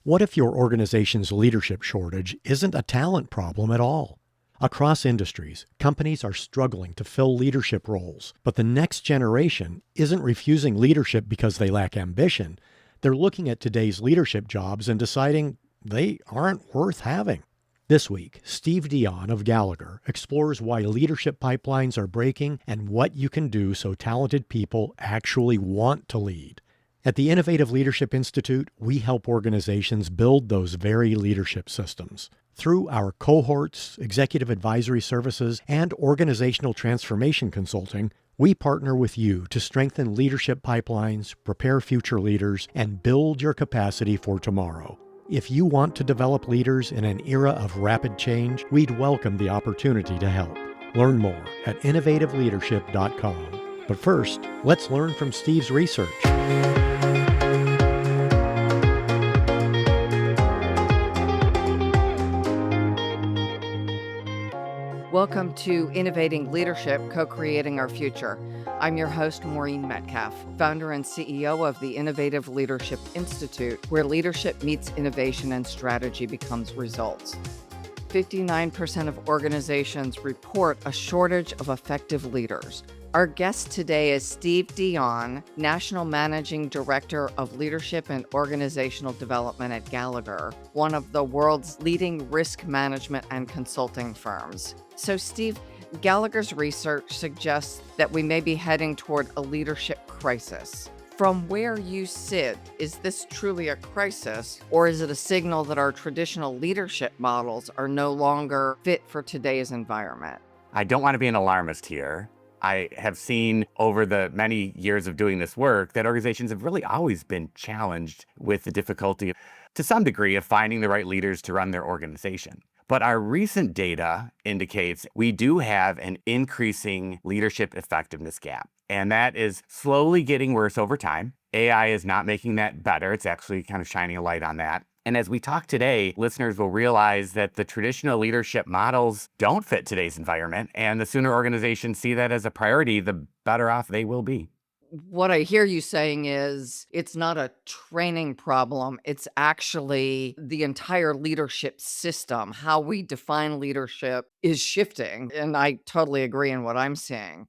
What if your organization's leadership shortage isn't a talent problem at all? Across industries, companies are struggling to fill leadership roles, but the next generation isn't refusing leadership because they lack ambition. They're looking at today's leadership jobs and deciding they aren't worth having. This week, Steve Dion of Gallagher explores why leadership pipelines are breaking and what you can do so talented people actually want to lead. At the Innovative Leadership Institute, we help organizations build those very leadership systems. Through our cohorts, executive advisory services, and organizational transformation consulting, we partner with you to strengthen leadership pipelines, prepare future leaders, and build your capacity for tomorrow. If you want to develop leaders in an era of rapid change, we'd welcome the opportunity to help. Learn more at innovativeleadership.com. But first, let's learn from Steve's research. Welcome to Innovating Leadership, Co-Creating Our Future. I'm your host, Maureen Metcalf, founder and CEO of the Innovative Leadership Institute, where leadership meets innovation and strategy becomes results. 59% of organizations report a shortage of effective leaders. Our guest today is Steve Dion, National Managing Director of Leadership and Organizational Development at Gallagher, one of the world's leading risk management and consulting firms. So, Steve, Gallagher's research suggests that we may be heading toward a leadership crisis. From where you sit, is this truly a crisis, or is it a signal that our traditional leadership models are no longer fit for today's environment? I don't want to be an alarmist here. I have seen over the many years of doing this work that organizations have really always been challenged with the difficulty, to some degree, of finding the right leaders to run their organization. But our recent data indicates we do have an increasing leadership effectiveness gap, and that is slowly getting worse over time. AI is not making that better. It's actually kind of shining a light on that. And as we talk today, listeners will realize that the traditional leadership models don't fit today's environment. And the sooner organizations see that as a priority, the better off they will be. What I hear you saying is it's not a training problem. It's actually the entire leadership system. How we define leadership is shifting. And I totally agree in what I'm saying.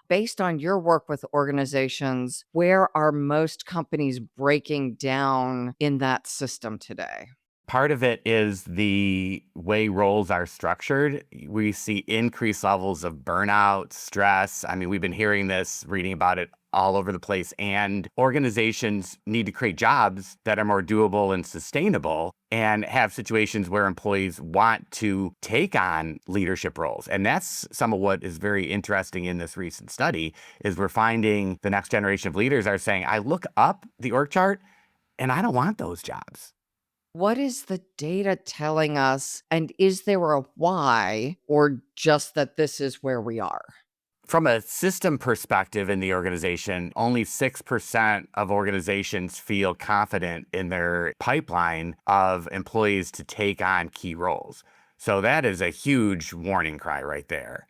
Based on your work with organizations, where are most companies breaking down in that system today? Part of it is the way roles are structured. We see increased levels of burnout, stress. I mean, we've been hearing this, reading about it all over the place. And organizations need to create jobs that are more doable and sustainable and have situations where employees want to take on leadership roles. And that's some of what is very interesting in this recent study is we're finding the next generation of leaders are saying, I look up the org chart and I don't want those jobs. What is the data telling us? And is there a why, or just that this is where we are? From a system perspective in the organization, only 6% of organizations feel confident in their pipeline of employees to take on key roles. So that is a huge warning cry right there.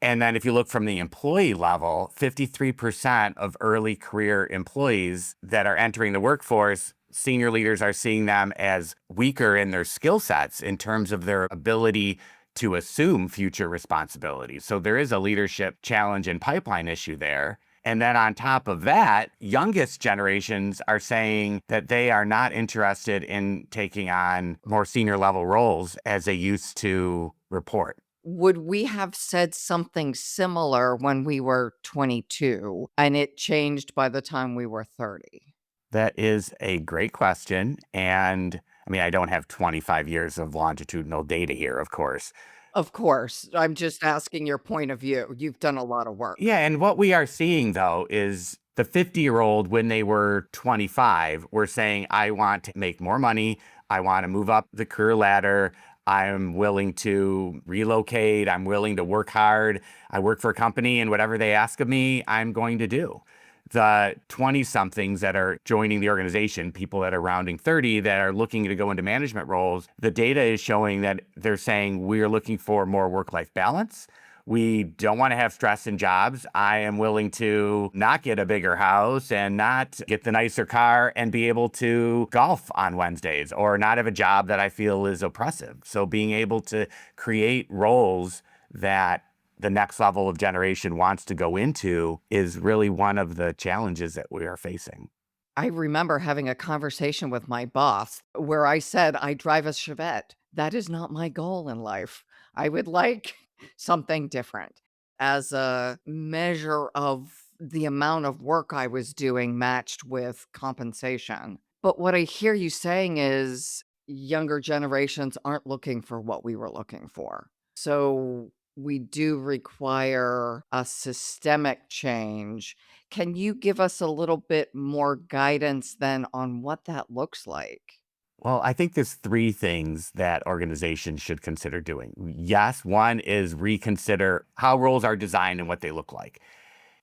And then if you look from the employee level, 53% of early career employees that are entering the workforce, senior leaders are seeing them as weaker in their skill sets in terms of their ability to assume future responsibilities. So there is a leadership challenge and pipeline issue there. And then on top of that, youngest generations are saying that they are not interested in taking on more senior level roles as they used to report. Would we have said something similar when we were 22 and it changed by the time we were 30? That is a great question. And I mean, I don't have 25 years of longitudinal data here, of course. Of course. I'm just asking your point of view. You've done a lot of work. Yeah. And what we are seeing, though, is the 50-year-old, when they were 25, were saying, I want to make more money. I want to move up the career ladder. I'm willing to relocate. I'm willing to work hard. I work for a company, and whatever they ask of me, I'm going to do. The 20-somethings that are joining the organization, people that are rounding 30 that are looking to go into management roles, the data is showing that they're saying we're looking for more work-life balance. We don't want to have stress in jobs. I am willing to not get a bigger house and not get the nicer car and be able to golf on Wednesdays or not have a job that I feel is oppressive. So being able to create roles that the next level of generation wants to go into is really one of the challenges that we are facing. I remember having a conversation with my boss where I said, I drive a Chevette. That is not my goal in life. I would like something different as a measure of the amount of work I was doing matched with compensation. But what I hear you saying is younger generations aren't looking for what we were looking for. So we do require a systemic change. Can you give us a little bit more guidance then on what that looks like? Well, I think there's three things that organizations should consider doing. Yes, one is reconsider how roles are designed and what they look like.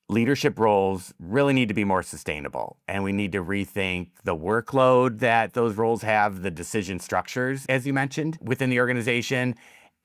Leadership roles really need to be more sustainable, and we need to rethink the workload that those roles have, the decision structures, as you mentioned, within the organization,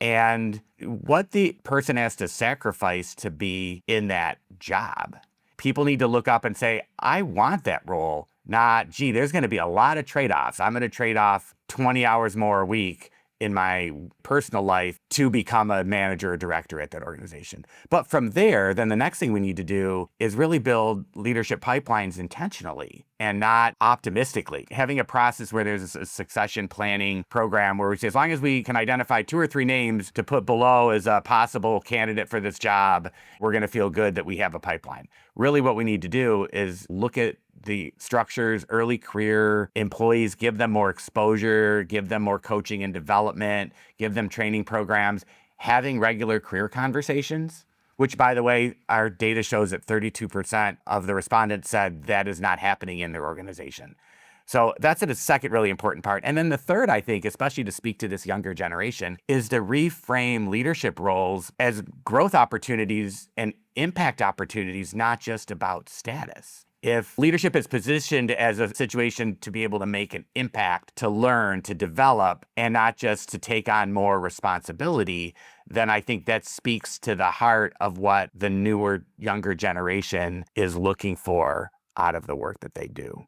and what the person has to sacrifice to be in that job. People need to look up and say, I want that role, not, gee, there's going to be a lot of trade-offs. I'm going to trade off 20 hours more a week in my personal life to become a manager or director at that organization. But from there, then the next thing we need to do is really build leadership pipelines intentionally and not optimistically. Having a process where there's a succession planning program where we say, as long as we can identify 2 or 3 names to put below as a possible candidate for this job, we're going to feel good that we have a pipeline. Really what we need to do is look at the structures, early career employees, give them more exposure, give them more coaching and development, give them training programs, having regular career conversations, which, by the way, our data shows that 32% of the respondents said that is not happening in their organization. So that's a second really important part. And then the third, I think, especially to speak to this younger generation, is to reframe leadership roles as growth opportunities and impact opportunities, not just about status. If leadership is positioned as a situation to be able to make an impact, to learn, to develop, and not just to take on more responsibility, then I think that speaks to the heart of what the newer, younger generation is looking for out of the work that they do.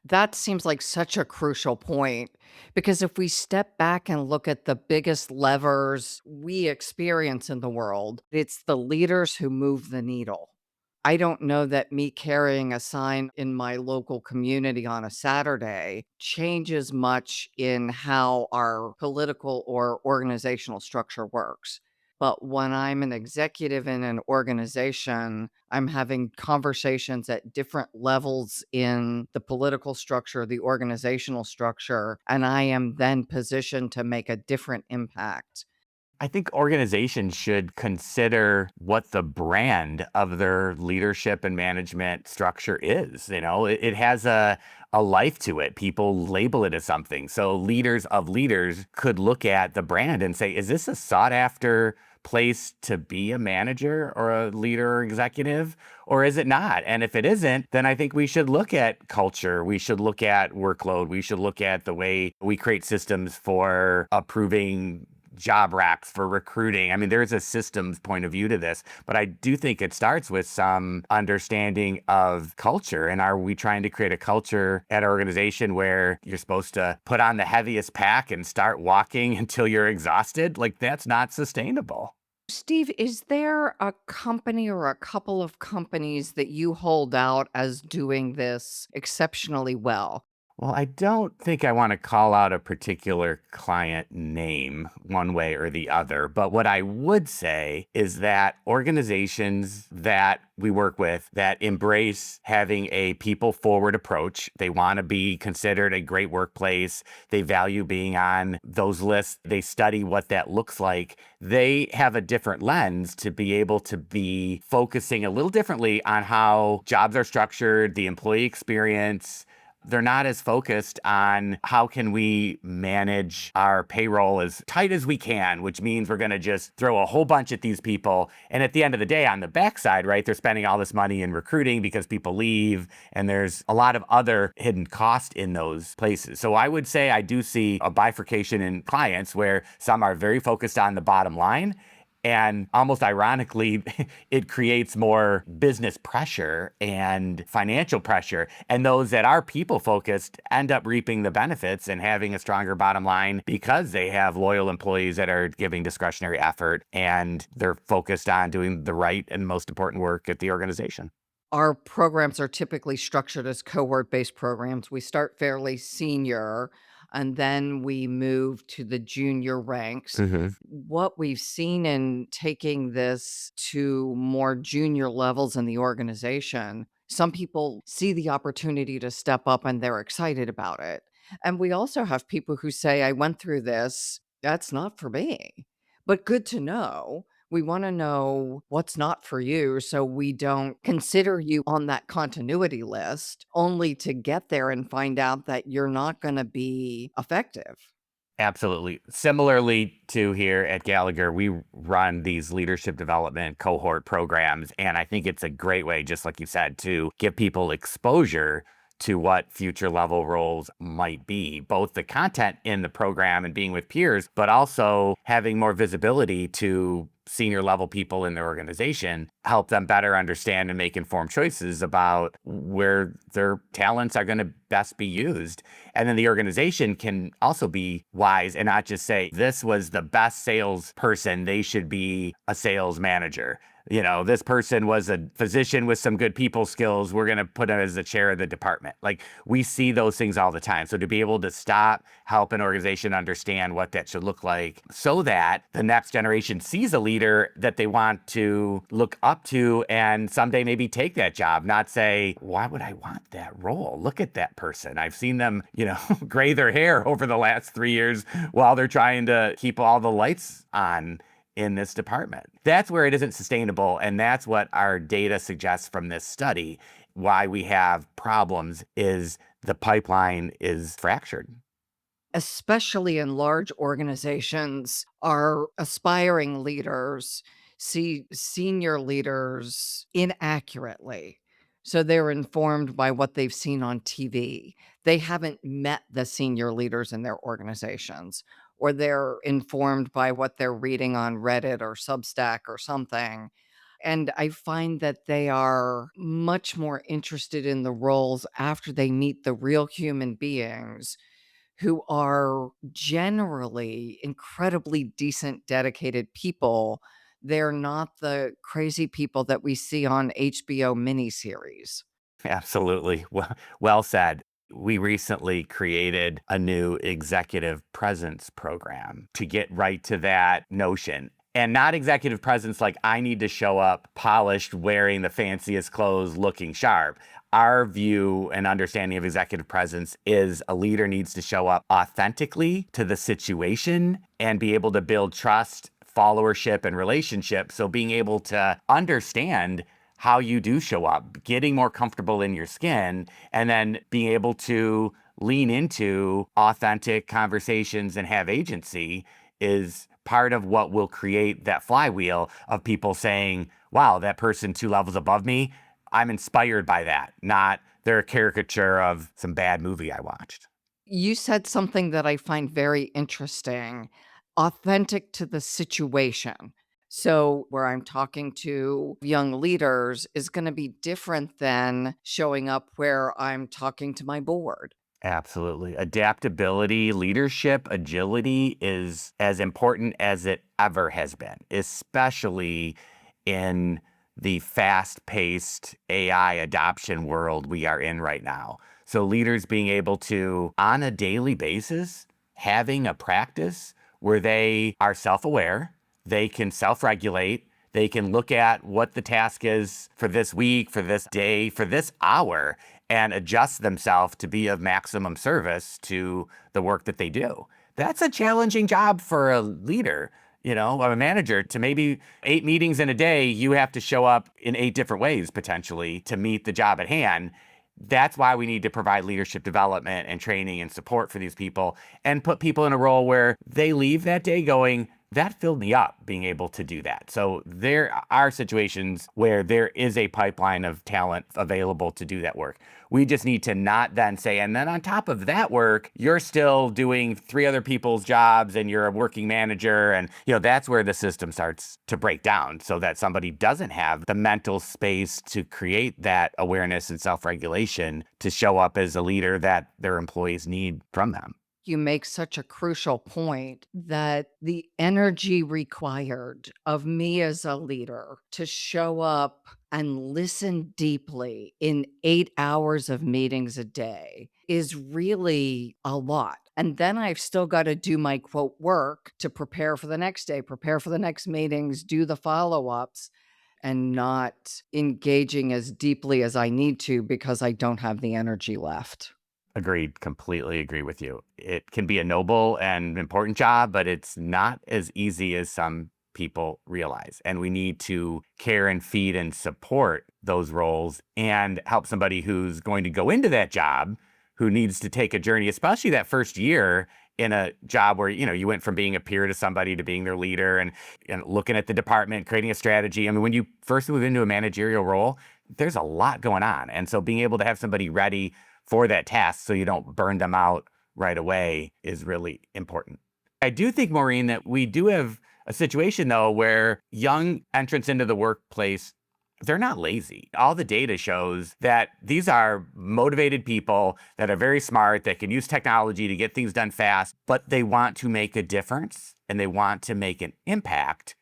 That seems like such a crucial point because if we step back and look at the biggest levers we experience in the world, it's the leaders who move the needle. I don't know that me carrying a sign in my local community on a Saturday changes much in how our political or organizational structure works. But when I'm an executive in an organization, I'm having conversations at different levels in the political structure, the organizational structure, and I am then positioned to make a different impact. I think organizations should consider what the brand of their leadership and management structure is. You know, it has a life to it. People label it as something. So leaders of leaders could look at the brand and say, is this a sought after place to be a manager or a leader or executive, or is it not? And if it isn't, then I think we should look at culture. We should look at workload. We should look at the way we create systems for approving job racks, for recruiting. I mean, there's a systems point of view to this, but I do think it starts with some understanding of culture. And are we trying to create a culture at our organization where you're supposed to put on the heaviest pack and start walking until you're exhausted? Like, that's not sustainable. Steve, is there a company or a couple of companies that you hold out as doing this exceptionally well? Well, I don't think I want to call out a particular client name one way or the other. But what I would say is that organizations that we work with that embrace having a people forward approach, they want to be considered a great workplace. They value being on those lists. They study what that looks like. They have a different lens to be able to be focusing a little differently on how jobs are structured, the employee experience. They're not as focused on how can we manage our payroll as tight as we can, which means we're going to just throw a whole bunch at these people. And at the end of the day, on the backside, right, they're spending all this money in recruiting because people leave. And there's a lot of other hidden cost in those places. So I would say I do see a bifurcation in clients where some are very focused on the bottom line And almost ironically, it creates more business pressure and financial pressure. And those that are people focused end up reaping the benefits and having a stronger bottom line because they have loyal employees that are giving discretionary effort and they're focused on doing the right and most important work at the organization. Our programs are typically structured as cohort-based programs. We start fairly senior, and then we move to the junior ranks. Hmm. What we've seen in taking this to more junior levels in the organization, some people see the opportunity to step up and they're excited about it. And we also have people who say, I went through this, that's not for me. But good to know. We want to know what's not for you so we don't consider you on that continuity list only to get there and find out that you're not going to be effective. Absolutely. Similarly to here at Gallagher, we run these leadership development cohort programs. And I think it's a great way, just like you said, to give people exposure to what future level roles might be, both the content in the program and being with peers, but also having more visibility to senior level people in their organization, help them better understand and make informed choices about where their talents are going to best be used. And then the organization can also be wise and not just say, this was the best salesperson, they should be a sales manager. This person was a physician with some good people skills. We're going to put him as the chair of the department. Like, we see those things all the time. So to be able to stop, help an organization understand what that should look like so that the next generation sees a leader that they want to look up to and someday maybe take that job, not say, why would I want that role? Look at that person. I've seen them, gray their hair over the last 3 years while they're trying to keep all the lights on in this department. That's where it isn't sustainable. And that's what our data suggests from this study. Why we have problems is the pipeline is fractured. Especially in large organizations, our aspiring leaders see senior leaders inaccurately. So they're informed by what they've seen on TV. They haven't met the senior leaders in their organizations, or they're informed by what they're reading on Reddit or Substack or something. And I find that they are much more interested in the roles after they meet the real human beings who are generally incredibly decent, dedicated people. They're not the crazy people that we see on HBO miniseries. Absolutely. Well said. We recently created a new executive presence program to get right to that notion. And not executive presence like I need to show up polished, wearing the fanciest clothes, looking sharp. Our view and understanding of executive presence is a leader needs to show up authentically to the situation and be able to build trust, followership, and relationship. So being able to understand how you do show up, getting more comfortable in your skin, and then being able to lean into authentic conversations and have agency is part of what will create that flywheel of people saying, wow, that person 2 levels above me, I'm inspired by that, not they're a caricature of some bad movie I watched. You said something that I find very interesting, authentic to the situation. So, where I'm talking to young leaders is going to be different than showing up where I'm talking to my board. Absolutely. Adaptability, leadership, agility is as important as it ever has been, especially in the fast-paced AI adoption world we are in right now. So leaders being able to, on a daily basis, having a practice where they are self-aware, they can self-regulate, they can look at what the task is for this week, for this day, for this hour, and adjust themselves to be of maximum service to the work that they do. That's a challenging job for a leader, a manager. To maybe 8 meetings in a day, you have to show up in 8 different ways potentially to meet the job at hand. That's why we need to provide leadership development and training and support for these people and put people in a role where they leave that day going, that filled me up being able to do that. So there are situations where there is a pipeline of talent available to do that work. We just need to not then say, and then on top of that work, you're still doing 3 other people's jobs and you're a working manager. And, that's where the system starts to break down so that somebody doesn't have the mental space to create that awareness and self-regulation to show up as a leader that their employees need from them. You make such a crucial point that the energy required of me as a leader to show up and listen deeply in 8 hours of meetings a day is really a lot. And then I've still got to do my quote work to prepare for the next day, prepare for the next meetings, do the follow ups, and not engaging as deeply as I need to because I don't have the energy left. Agreed. Completely agree with you. It can be a noble and important job, but it's not as easy as some people realize. And we need to care and feed and support those roles and help somebody who's going to go into that job, who needs to take a journey, especially that first year in a job where, you went from being a peer to somebody to being their leader and looking at the department, creating a strategy. I mean, when you first move into a managerial role, there's a lot going on. And so being able to have somebody ready for that task so you don't burn them out right away is really important. I do think, Maureen, that we do have a situation, though, where young entrants into the workplace, they're not lazy. All the data shows that these are motivated people that are very smart, that can use technology to get things done fast, but they want to make a difference and they want to make an impact,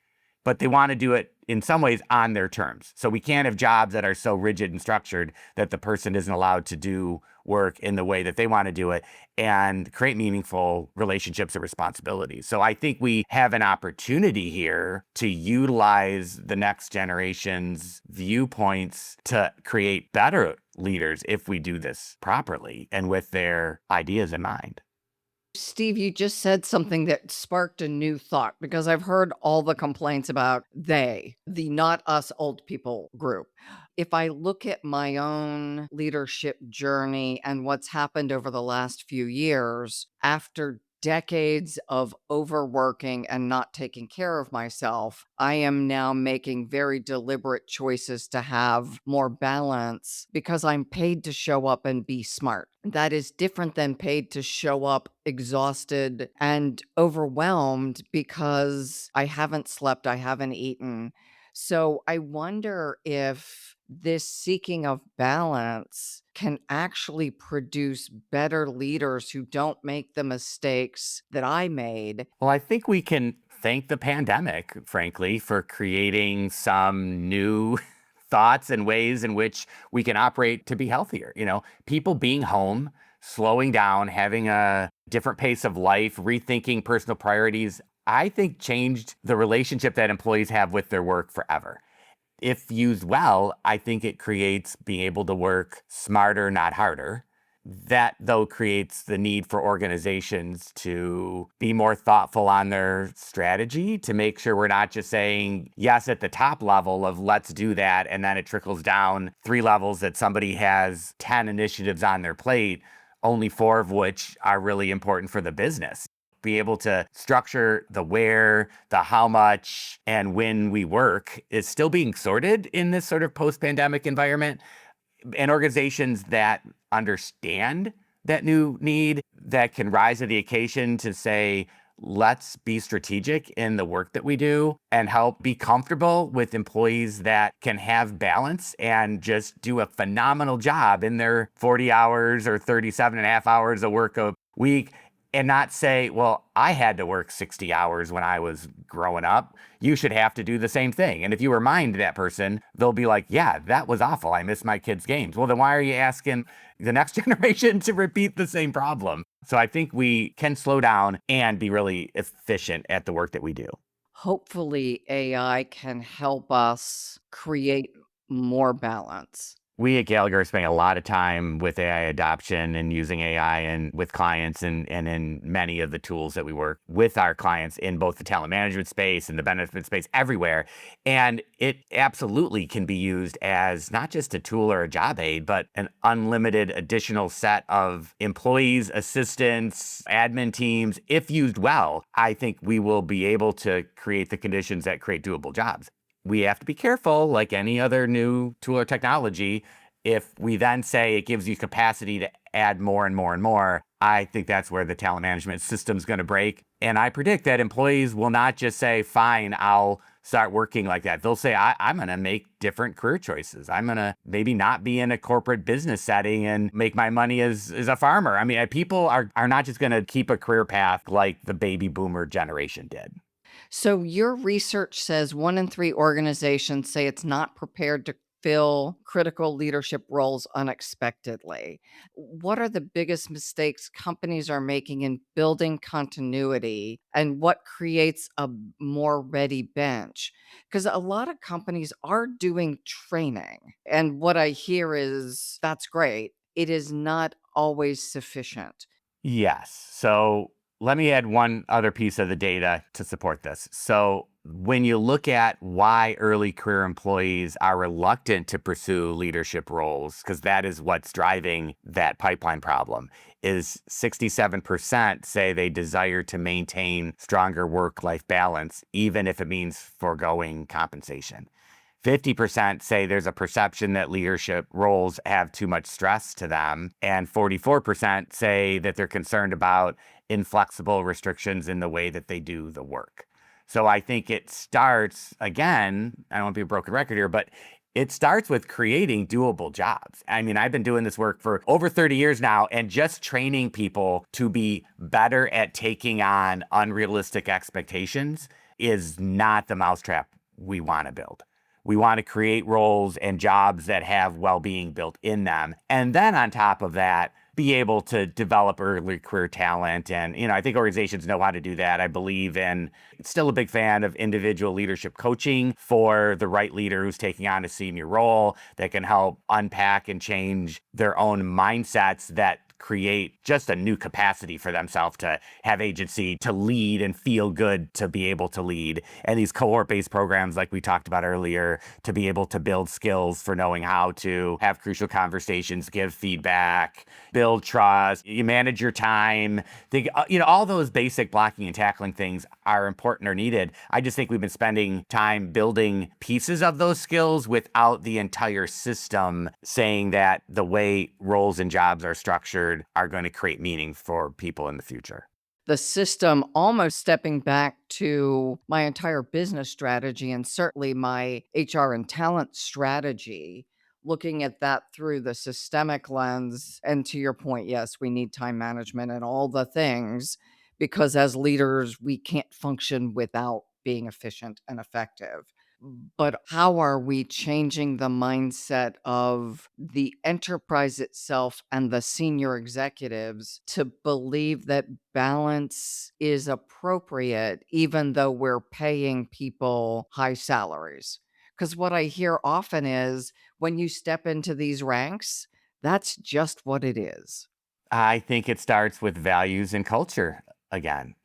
but they want to do it in some ways on their terms. So we can't have jobs that are so rigid and structured that the person isn't allowed to do work in the way that they want to do it and create meaningful relationships and responsibilities. So I think we have an opportunity here to utilize the next generation's viewpoints to create better leaders if we do this properly and with their ideas in mind. Steve, you just said something that sparked a new thought because I've heard all the complaints about the not us old people group. If I look at my own leadership journey and what's happened over the last few years, after decades of overworking and not taking care of myself, I am now making very deliberate choices to have more balance because I'm paid to show up and be smart. That is different than paid to show up exhausted and overwhelmed because I haven't slept, I haven't eaten. So I wonder if this seeking of balance can actually produce better leaders who don't make the mistakes that I made. Well, I think we can thank the pandemic, frankly, for creating some new thoughts and ways in which we can operate to be healthier. People being home, slowing down, having a different pace of life, rethinking personal priorities, I think changed the relationship that employees have with their work forever. If used well, I think it creates being able to work smarter, not harder. That, though, creates the need for organizations to be more thoughtful on their strategy, to make sure we're not just saying yes at the top level of let's do that, and then it trickles down 3 levels that somebody has 10 initiatives on their plate, only 4 of which are really important for the business. Be able to structure the where, the how much, and when we work is still being sorted in this sort of post-pandemic environment. And organizations that understand that new need, that can rise to the occasion to say, let's be strategic in the work that we do and help be comfortable with employees that can have balance and just do a phenomenal job in their 40 hours or 37 and a half hours of work a week. And not say, well, I had to work 60 hours when I was growing up. You should have to do the same thing. And if you remind that person, they'll be like, yeah, that was awful. I missed my kids' games. Well, then why are you asking the next generation to repeat the same problem? So I think we can slow down and be really efficient at the work that we do. Hopefully, AI can help us create more balance. We at Gallagher are spending a lot of time with AI adoption and using AI and with clients and in many of the tools that we work with our clients in both the talent management space and the benefit space everywhere. And it absolutely can be used as not just a tool or a job aid, but an unlimited additional set of employees, assistants, admin teams. If used well, I think we will be able to create the conditions that create doable jobs. We have to be careful, like any other new tool or technology. If we then say it gives you capacity to add more and more and more, I think that's where the talent management system's going to break. And I predict that employees will not just say, fine, I'll start working like that. They'll say, I'm going to make different career choices. I'm going to maybe not be in a corporate business setting and make my money as a farmer. I mean, people are not just going to keep a career path like the baby boomer generation did. So your research says 1 in 3 organizations say it's not prepared to fill critical leadership roles unexpectedly. What are the biggest mistakes companies are making in building continuity, and what creates a more ready bench? Because a lot of companies are doing training, and what I hear is that's great. It is not always sufficient. Yes. So let me add one other piece of the data to support this. So when you look at why early career employees are reluctant to pursue leadership roles, because that is what's driving that pipeline problem, is 67% say they desire to maintain stronger work-life balance, even if it means foregoing compensation. 50% say there's a perception that leadership roles have too much stress to them. And 44% say that they're concerned about inflexible restrictions in the way that they do the work. So I think it starts, again, I don't want to be a broken record here, but it starts with creating doable jobs. I mean, I've been doing this work for over 30 years now, and just training people to be better at taking on unrealistic expectations is not the mousetrap we want to build. We want to create roles and jobs that have well-being built in them. And then on top of that, be able to develop early career talent. And, I think organizations know how to do that. I believe in, still a big fan of individual leadership coaching for the right leader who's taking on a senior role that can help unpack and change their own mindsets that create just a new capacity for themselves to have agency, to lead and feel good to be able to lead. And these cohort-based programs, like we talked about earlier, to be able to build skills for knowing how to have crucial conversations, give feedback, build trust, you manage your time. All those basic blocking and tackling things are important or needed. I just think we've been spending time building pieces of those skills without the entire system saying that the way roles and jobs are structured are going to create meaning for people in the future. The system, almost stepping back to my entire business strategy and certainly my HR and talent strategy, looking at that through the systemic lens. And to your point, yes, we need time management and all the things, because as leaders, we can't function without being efficient and effective. But how are we changing the mindset of the enterprise itself and the senior executives to believe that balance is appropriate, even though we're paying people high salaries? Because what I hear often is when you step into these ranks, that's just what it is. I think it starts with values and culture again.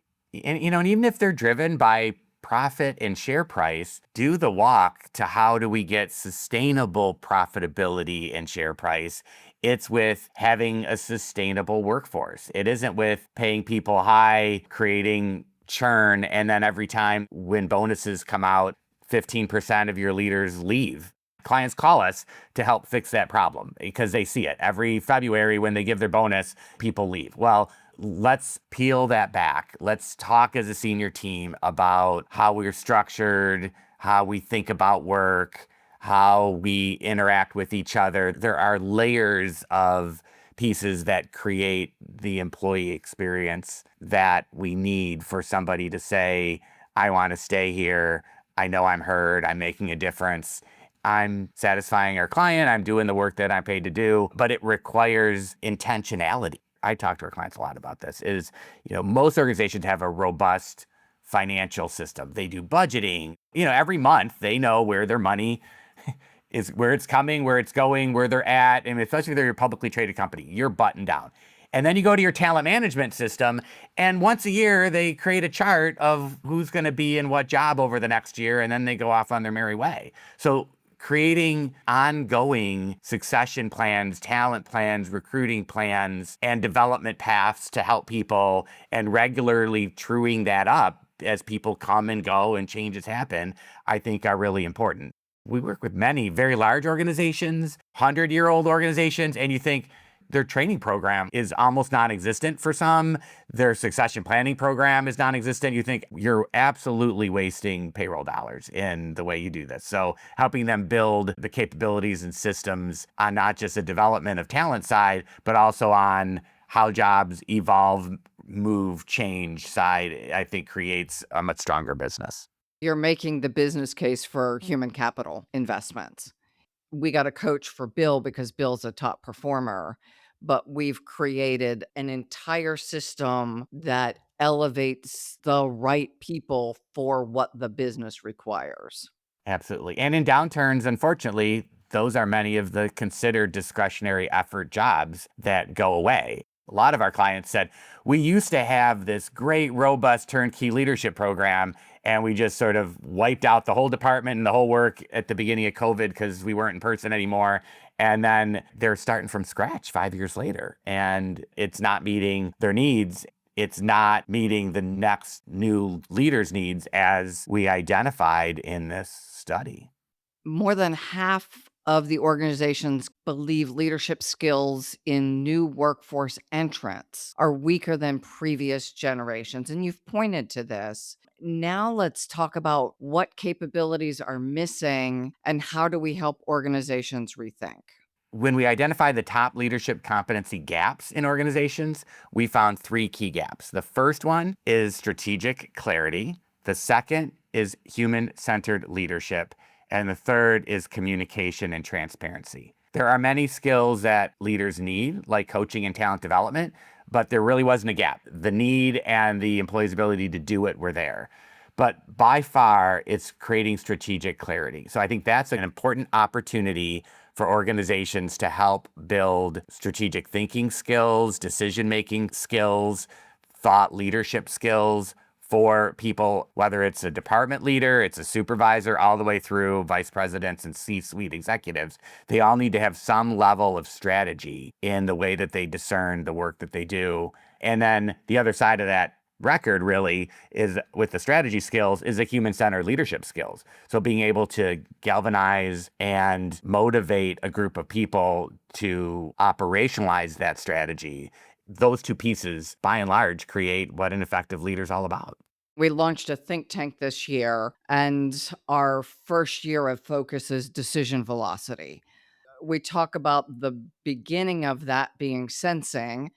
And even if they're driven by profit and share price, do the walk to how do we get sustainable profitability and share price. It's with having a sustainable workforce. It isn't with paying people high, creating churn, and then every time when bonuses come out, 15% of your leaders leave. Clients call us to help fix that problem because they see it. Every February when they give their bonus, people leave. Well, let's peel that back. Let's talk as a senior team about how we're structured, how we think about work, how we interact with each other. There are layers of pieces that create the employee experience that we need for somebody to say, I want to stay here. I know I'm heard. I'm making a difference. I'm satisfying our client. I'm doing the work that I'm paid to do, but it requires intentionality. I talk to our clients a lot about this most organizations have a robust financial system. They do budgeting. Every month they know where their money is, where it's coming, where it's going, where they're at. And especially if they're a publicly traded company, you're buttoned down. And then you go to your talent management system, and once a year they create a chart of who's going to be in what job over the next year, and then they go off on their merry way. So creating ongoing succession plans, talent plans, recruiting plans, and development paths to help people, and regularly truing that up as people come and go and changes happen, I think are really important. We work with many very large organizations, 100-year-old organizations, and you think their training program is almost non-existent for some. Their succession planning program is non-existent. You think you're absolutely wasting payroll dollars in the way you do this. So helping them build the capabilities and systems on not just the development of talent side, but also on how jobs evolve, move, change side, I think creates a much stronger business. You're making the business case for human capital investments. We got a coach for Bill because Bill's a top performer, but we've created an entire system that elevates the right people for what the business requires. Absolutely. And in downturns, unfortunately, those are many of the considered discretionary effort jobs that go away. A lot of our clients said, we used to have this great, robust turnkey leadership program, and we just sort of wiped out the whole department and the whole work at the beginning of COVID because we weren't in person anymore. And then they're starting from scratch 5 years later, and it's not meeting their needs. It's not meeting the next new leader's needs as we identified in this study. More than half of the organizations believe leadership skills in new workforce entrants are weaker than previous generations. And you've pointed to this. Now let's talk about what capabilities are missing and how do we help organizations rethink? When we identify the top leadership competency gaps in organizations, we found 3 key gaps. The first one is strategic clarity. The second is human-centered leadership. And the third is communication and transparency. There are many skills that leaders need, like coaching and talent development, but there really wasn't a gap. The need and the employee's ability to do it were there. But by far, it's creating strategic clarity. So I think that's an important opportunity for organizations to help build strategic thinking skills, decision-making skills, thought leadership skills for people, whether it's a department leader, it's a supervisor, all the way through vice presidents and C-suite executives. They all need to have some level of strategy in the way that they discern the work that they do. And then the other side of that record really is with the strategy skills is the human-centered leadership skills. So being able to galvanize and motivate a group of people to operationalize that strategy. Those 2 pieces, by and large, create what an effective leader is all about. We launched a think tank this year, and our first year of focus is decision velocity. We talk about the beginning of that being sensing.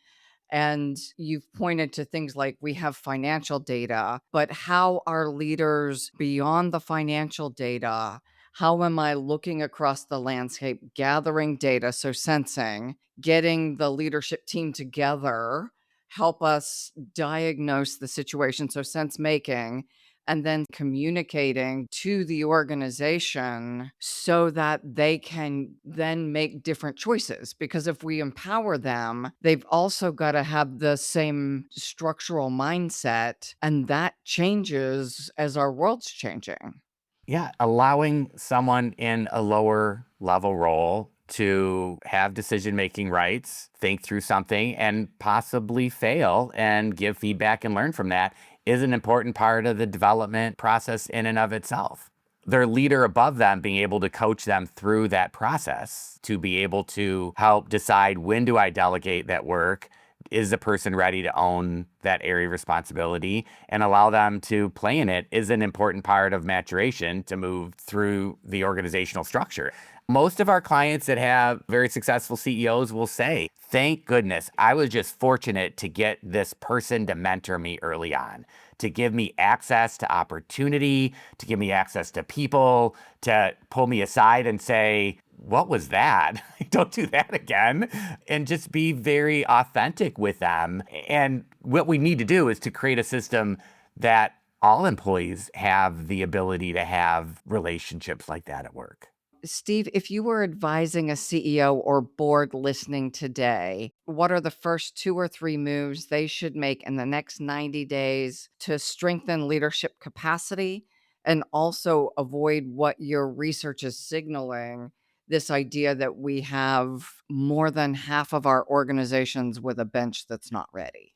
And you've pointed to things like we have financial data, but how are leaders beyond the financial data? How am I looking across the landscape, gathering data? So, sensing, getting the leadership team together, help us diagnose the situation. So, sense making, and then communicating to the organization so that they can then make different choices. Because if we empower them, they've also got to have the same structural mindset, and that changes as our world's changing. Yeah, allowing someone in a lower level role to have decision-making rights, think through something, and possibly fail and give feedback and learn from that is an important part of the development process in and of itself. Their leader above them being able to coach them through that process to be able to help decide, when do I delegate that work? Is the person ready to own that area of responsibility and allow them to play in it is an important part of maturation to move through the organizational structure. Most of our clients that have very successful CEOs will say, thank goodness, I was just fortunate to get this person to mentor me early on, to give me access to opportunity, to give me access to people, to pull me aside and say, what was that? Don't do that again. And just be very authentic with them. And what we need to do is to create a system that all employees have the ability to have relationships like that at work. Steve, if you were advising a CEO or board listening today, what are the first 2 or 3 moves they should make in the next 90 days to strengthen leadership capacity and also avoid what your research is signaling? This idea that we have more than half of our organizations with a bench that's not ready.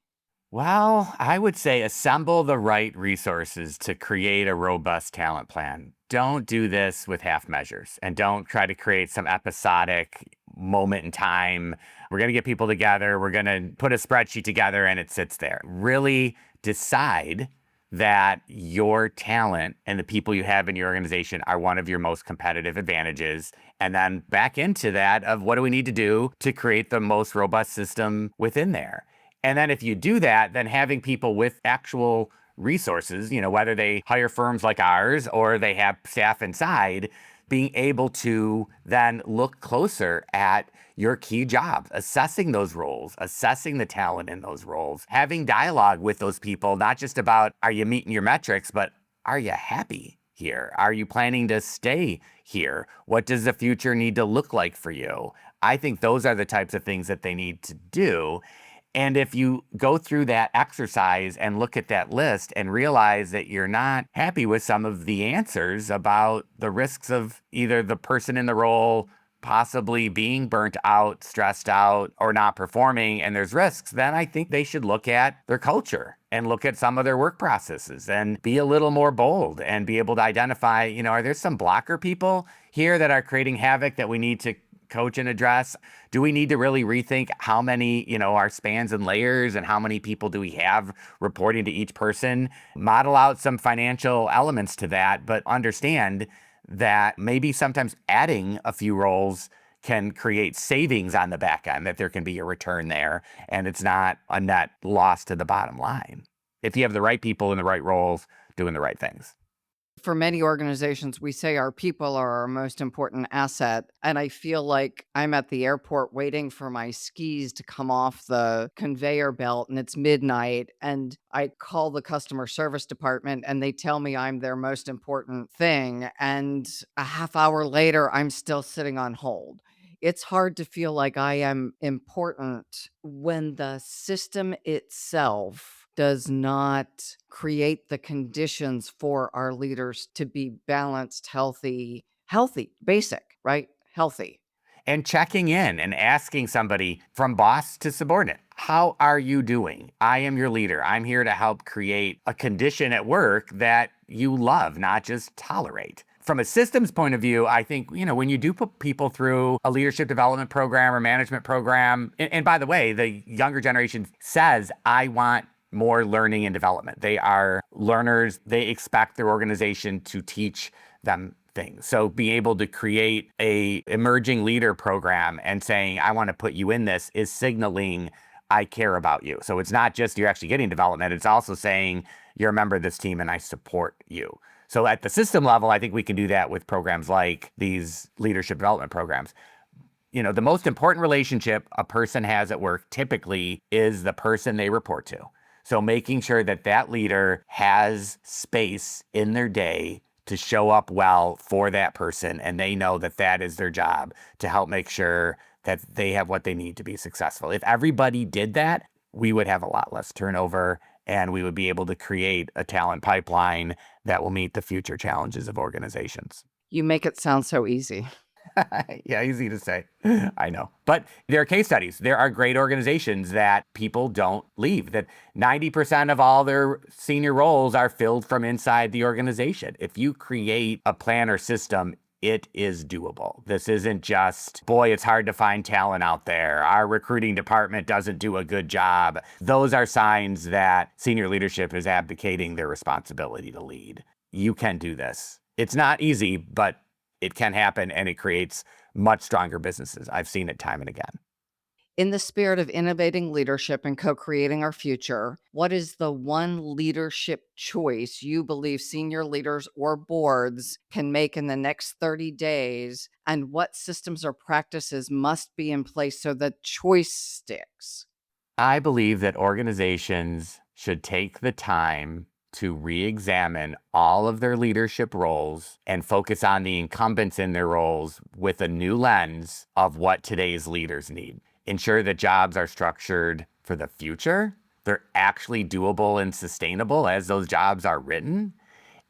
Well, I would say assemble the right resources to create a robust talent plan. Don't do this with half measures and don't try to create some episodic moment in time. We're going to get people together. We're going to put a spreadsheet together and it sits there. Really decide that your talent and the people you have in your organization are one of your most competitive advantages. And then back into that of what do we need to do to create the most robust system within there. And then if you do that, then having people with actual resources, whether they hire firms like ours or they have staff inside, being able to then look closer at your key jobs, assessing those roles, assessing the talent in those roles, having dialogue with those people, not just about are you meeting your metrics, but are you happy here? Are you planning to stay here? What does the future need to look like for you? I think those are the types of things that they need to do. And if you go through that exercise and look at that list and realize that you're not happy with some of the answers about the risks of either the person in the role possibly being burnt out, stressed out, or not performing, and there's risks, then I think they should look at their culture and look at some of their work processes and be a little more bold and be able to identify, are there some blocker people here that are creating havoc that we need to coach and address? Do we need to really rethink how many, our spans and layers and how many people do we have reporting to each person? Model out some financial elements to that, but understand that maybe sometimes adding a few roles can create savings on the back end, that there can be a return there and it's not a net loss to the bottom line if you have the right people in the right roles doing the right things. For many organizations, we say our people are our most important asset. And I feel like I'm at the airport waiting for my skis to come off the conveyor belt and it's midnight. And I call the customer service department and they tell me I'm their most important thing. And a half hour later, I'm still sitting on hold. It's hard to feel like I am important when the system itself does not create the conditions for our leaders to be balanced, healthy, basic, right? Healthy. And checking in and asking somebody from boss to subordinate, how are you doing? I am your leader. I'm here to help create a condition at work that you love, not just tolerate. From a systems point of view, I think, when you do put people through a leadership development program or management program, and by the way, the younger generation says, I want more learning and development. They are learners. They expect their organization to teach them things. So being able to create a emerging leader program and saying, I want to put you in this is signaling I care about you. So it's not just you're actually getting development. It's also saying you're a member of this team and I support you. So at the system level, I think we can do that with programs like these leadership development programs. The most important relationship a person has at work typically is the person they report to. So making sure that that leader has space in their day to show up well for that person, and they know that that is their job to help make sure that they have what they need to be successful. If everybody did that, we would have a lot less turnover and we would be able to create a talent pipeline that will meet the future challenges of organizations. You make it sound so easy. Yeah, easy to say. I know. But there are case studies. There are great organizations that people don't leave, that 90% of all their senior roles are filled from inside the organization. If you create a plan or system, it is doable. This isn't just, boy, it's hard to find talent out there. Our recruiting department doesn't do a good job. Those are signs that senior leadership is abdicating their responsibility to lead. You can do this. It's not easy, but it can happen and it creates much stronger businesses. I've seen it time and again. In the spirit of innovating leadership and co-creating our future, what is the one leadership choice you believe senior leaders or boards can make in the next 30 days? And what systems or practices must be in place so the choice sticks? I believe that organizations should take the time to re-examine all of their leadership roles and focus on the incumbents in their roles with a new lens of what today's leaders need. Ensure that jobs are structured for the future. They're actually doable and sustainable as those jobs are written.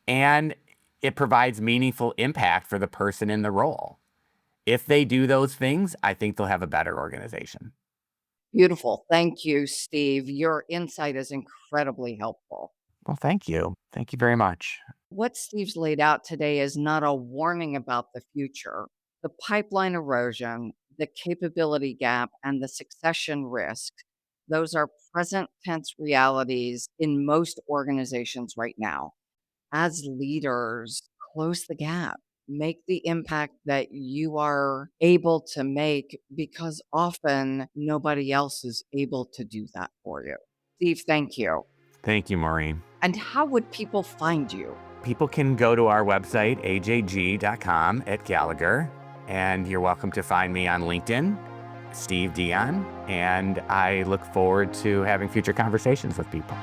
And it provides meaningful impact for the person in the role. If they do those things, I think they'll have a better organization. Beautiful. Thank you, Steve. Your insight is incredibly helpful. Well, thank you. Thank you very much. What Steve's laid out today is not a warning about the future. The pipeline erosion, the capability gap, and the succession risk, those are present tense realities in most organizations right now. As leaders, close the gap. Make the impact that you are able to make because often nobody else is able to do that for you. Steve, thank you. Thank you, Maureen. And how would people find you? People can go to our website, ajg.com at Gallagher, and you're welcome to find me on LinkedIn, Steve Dion, and I look forward to having future conversations with people.